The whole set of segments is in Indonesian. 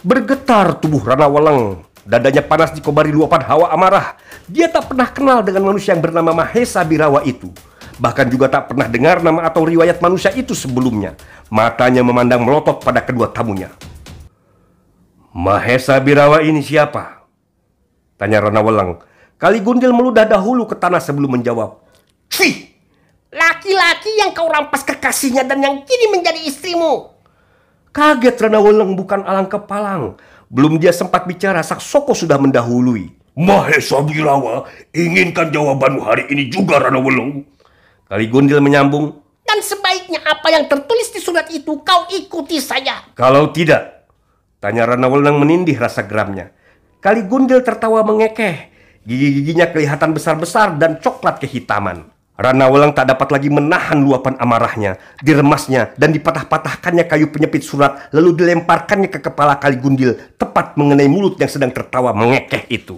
Bergetar tubuh Ranawaleng. Dadanya panas dikobari luapan hawa amarah. Dia tak pernah kenal dengan manusia yang bernama Mahesa Birawa itu. Bahkan juga tak pernah dengar nama atau riwayat manusia itu sebelumnya. Matanya memandang melotot pada kedua tamunya. "Mahesa Birawa ini siapa?" tanya Ranawaleng. Kaligundil meludah dahulu ke tanah sebelum menjawab. "Cih, laki-laki yang kau rampas kekasihnya dan yang kini menjadi istrimu." Kaget Ranawaleng bukan alang kepalang. Belum dia sempat bicara, Saksoko sudah mendahului. "Mahesa Birawa, inginkan jawabanmu hari ini juga, Ranawaleng." Kaligundil menyambung. "Dan sebaiknya apa yang tertulis di surat itu kau ikuti saja." "Kalau tidak?" tanya Ranawaleng menindih rasa geramnya. Kaligundil tertawa mengekeh. Gigi-giginya kelihatan besar-besar dan coklat kehitaman. Ranawaleng tak dapat lagi menahan luapan amarahnya. Diremasnya dan dipatah-patahkannya kayu penyepit surat, lalu dilemparkannya ke kepala Kaligundil, tepat mengenai mulut yang sedang tertawa mengekeh itu.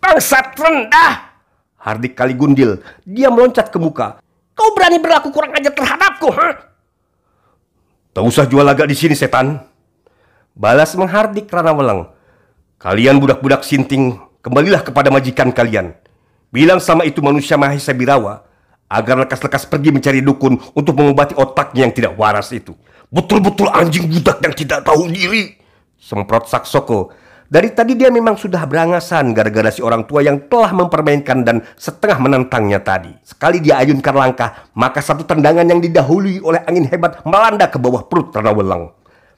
"Bangsat rendah!" hardik Kaligundil. Dia meloncat ke muka. "Kau berani berlaku kurang ajar terhadapku, ha?" "Tak usah jual lagak di sini, setan," balas menghardik Ranawaleng. "Kalian budak-budak sinting, kembalilah kepada majikan kalian. Bilang sama itu manusia Mahesa Birawa agar lekas-lekas pergi mencari dukun untuk mengobati otaknya yang tidak waras itu." "Betul-betul anjing budak yang tidak tahu diri," semprot Saksoko. Dari tadi dia memang sudah berangasan gara-gara si orang tua yang telah mempermainkan dan setengah menantangnya tadi. Sekali dia ayunkan langkah, maka satu tendangan yang didahului oleh angin hebat melanda ke bawah perut Ranawaleng.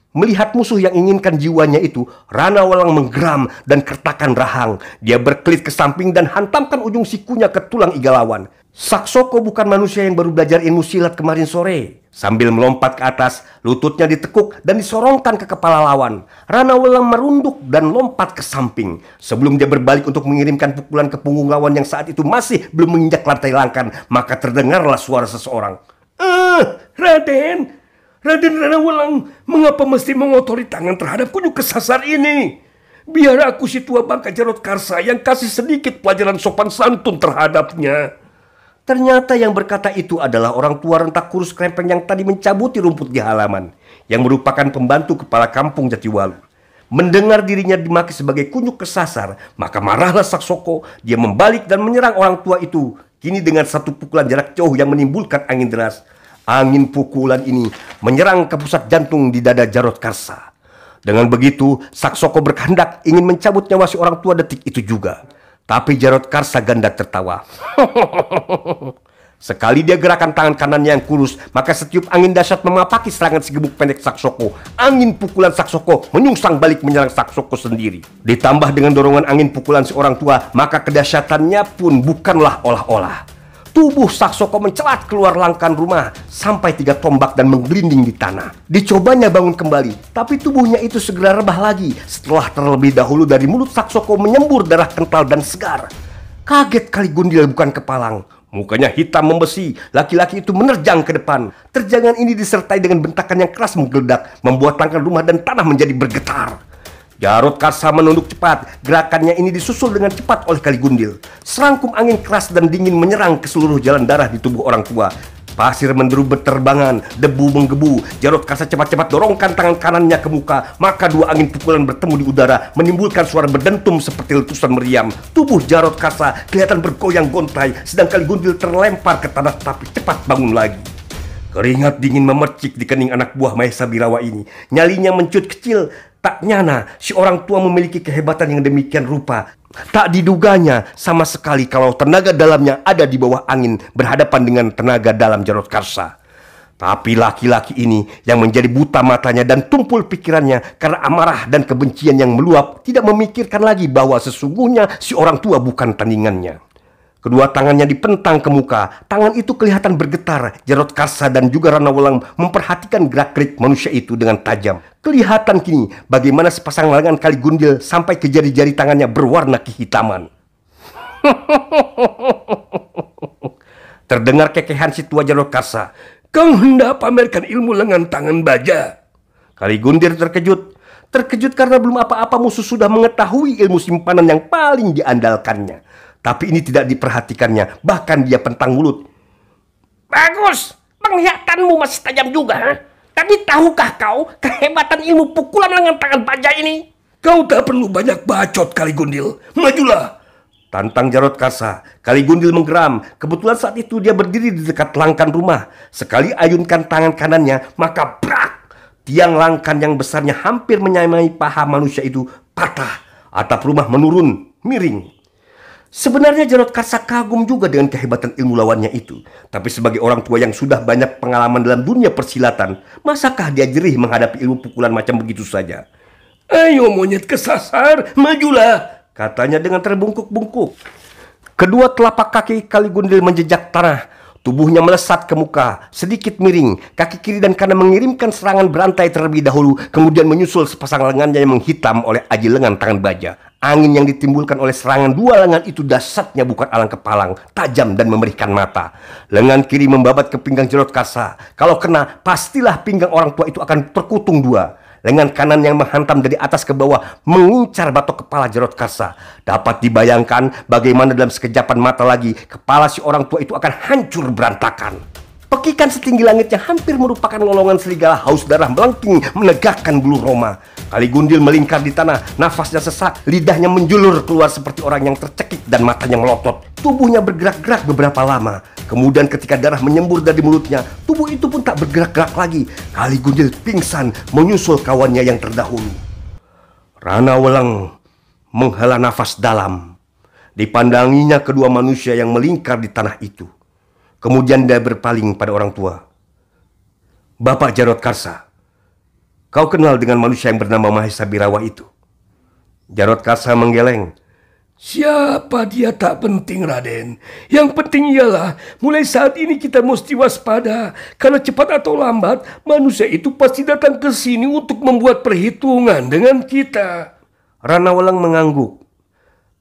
Melihat musuh yang inginkan jiwanya itu, Ranawaleng menggeram dan kertakan rahang. Dia berkelit ke samping dan hantamkan ujung sikunya ke tulang iga lawan. Saksoko bukan manusia yang baru belajar ilmu silat kemarin sore. Sambil melompat ke atas, lututnya ditekuk dan disorongkan ke kepala lawan. Ranawaleng merunduk dan lompat ke samping. Sebelum dia berbalik untuk mengirimkan pukulan ke punggung lawan yang saat itu masih belum menginjak lantai langkan, maka terdengarlah suara seseorang. Raden Ranawaleng, mengapa mesti mengotori tangan terhadap kunjung kesasar ini? Biar aku si tua bangka Jarot Karsa yang kasih sedikit pelajaran sopan santun terhadapnya." Ternyata yang berkata itu adalah orang tua rentak kurus krempeng yang tadi mencabuti rumput di halaman, yang merupakan pembantu kepala kampung Jatiwalu. Mendengar dirinya dimaki sebagai kunyuk kesasar, maka marahlah Saksoko. Dia membalik dan menyerang orang tua itu, kini dengan satu pukulan jarak jauh yang menimbulkan angin deras. Angin pukulan ini menyerang ke pusat jantung di dada Jarot Karsa. Dengan begitu, Saksoko berkehendak ingin mencabut nyawa si orang tua detik itu juga. Tapi Jarot Karsa ganda tertawa. Sekali dia gerakan tangan kanannya yang kurus, maka setiup angin dahsyat memapaki serangan si gebuk pendek Saksoko. Angin pukulan Saksoko menyungsang balik menyerang Saksoko sendiri. Ditambah dengan dorongan angin pukulan si orang tua, maka kedahsyatannya pun bukanlah olah-olah. Tubuh Saksoko mencelat keluar langkan rumah sampai 3 tombak dan menggelinding di tanah. Dicobanya bangun kembali, tapi tubuhnya itu segera rebah lagi setelah terlebih dahulu dari mulut Saksoko menyembur darah kental dan segar. Kaget Kaligundil bukan kepalang. Mukanya hitam membesi, laki-laki itu menerjang ke depan. Terjangan ini disertai dengan bentakan yang keras menggeledak, membuat langkan rumah dan tanah menjadi bergetar. Jarot Karsa menunduk cepat. Gerakannya ini disusul dengan cepat oleh Kaligundil. Serangkum angin keras dan dingin menyerang ke seluruh jalan darah di tubuh orang tua. Pasir menderu berterbangan, debu menggebu. Jarot Karsa cepat-cepat dorongkan tangan kanannya ke muka, maka 2 angin pukulan bertemu di udara, menimbulkan suara berdentum seperti letusan meriam. Tubuh Jarot Karsa kelihatan bergoyang gontai, sedang Kaligundil terlempar ke tanah tapi cepat bangun lagi. Keringat dingin memercik di kening anak buah Mahesa Birawa ini. Nyalinya mencut kecil. Tak nyana si orang tua memiliki kehebatan yang demikian rupa. Tak diduganya sama sekali kalau tenaga dalamnya ada di bawah angin berhadapan dengan tenaga dalam Jarot Karsa. Tapi laki-laki ini yang menjadi buta matanya dan tumpul pikirannya karena amarah dan kebencian yang meluap, tidak memikirkan lagi bahwa sesungguhnya si orang tua bukan tandingannya. Kedua tangannya dipentang ke muka. Tangan itu kelihatan bergetar. Jarot Karsa dan juga Ranawaleng memperhatikan gerak-gerik manusia itu dengan tajam. Kelihatan kini bagaimana sepasang lengan Kaligundil sampai ke jari-jari tangannya berwarna kehitaman. Terdengar kekehan si tua Jarot Karsa. "Kau hendak pamerkan ilmu lengan tangan baja?" Kaligundil terkejut. Terkejut karena belum apa-apa musuh sudah mengetahui ilmu simpanan yang paling diandalkannya. Tapi ini tidak diperhatikannya, bahkan dia pentang mulut. "Bagus, penglihatanmu masih tajam juga, ha? Tapi tahukah kau kehebatan ilmu pukulan lengan tangan baja ini? Kau tak perlu banyak bacot, Kaligundil. Majulah. Tantang Jarot Karsa. Kaligundil menggeram. Kebetulan saat itu dia berdiri di dekat langkan rumah. Sekali ayunkan tangan kanannya, maka brak! Tiang langkan yang besarnya hampir menyamai paha manusia itu patah. Atap rumah menurun, miring. Sebenarnya Jarot Karsa kagum juga dengan kehebatan ilmu lawannya itu. Tapi sebagai orang tua yang sudah banyak pengalaman dalam dunia persilatan, masakah dia jerih menghadapi ilmu pukulan macam begitu saja? Ayo monyet kesasar, majulah, Katanya dengan terbungkuk-bungkuk. Kedua telapak kaki Kaligundil menjejak tanah. Tubuhnya melesat ke muka, sedikit miring. Kaki kiri dan kanan mengirimkan serangan berantai terlebih dahulu, kemudian menyusul sepasang lengannya yang menghitam oleh aji lengan tangan baja. Angin yang ditimbulkan oleh serangan dua lengan itu dahsyatnya bukan alang kepalang, tajam dan memberikan mata. Lengan kiri membabat ke pinggang Jarot Karsa. Kalau kena, pastilah pinggang orang tua itu akan terkutung dua. Lengan kanan yang menghantam dari atas ke bawah mengincar batok kepala Jarot Karsa. Dapat dibayangkan bagaimana dalam sekejapan mata lagi kepala si orang tua itu akan hancur berantakan. Pekikan setinggi langit yang hampir merupakan lolongan serigala haus darah melengking menegakkan bulu roma. Kaligundil melingkar di tanah, nafasnya sesak, lidahnya menjulur keluar seperti orang yang tercekik dan matanya melotot. Tubuhnya bergerak-gerak beberapa lama. Kemudian ketika darah menyembur dari mulutnya, tubuh itu pun tak bergerak-gerak lagi. Kaligundil pingsan menyusul kawannya yang terdahulu. Rana Welang menghela nafas dalam. Dipandanginya kedua manusia yang melingkar di tanah itu. Kemudian dia berpaling pada orang tua. Bapak Jarot Karsa, kau kenal dengan manusia yang bernama Mahesa Birawa itu? Jarot Karsa menggeleng. Siapa dia tak penting, Raden. Yang penting ialah mulai saat ini kita mesti waspada. Karena cepat atau lambat manusia itu pasti datang ke sini untuk membuat perhitungan dengan kita. Rana Welang mengangguk.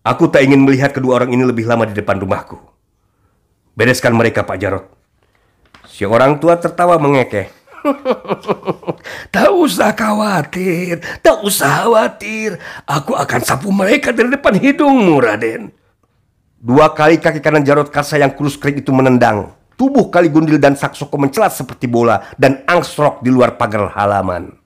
Aku tak ingin melihat kedua orang ini lebih lama di depan rumahku. Bereskan mereka, Pak Jarot. Si orang tua tertawa mengekeh. Tak usah khawatir, tak usah khawatir. Aku akan sapu mereka dari depan hidungmu, Raden. Dua kali kaki kanan Jarot Karsa yang kurus kering itu menendang. Tubuh Kaligundil dan Saksoko mencelat seperti bola dan angsrok di luar pagar halaman.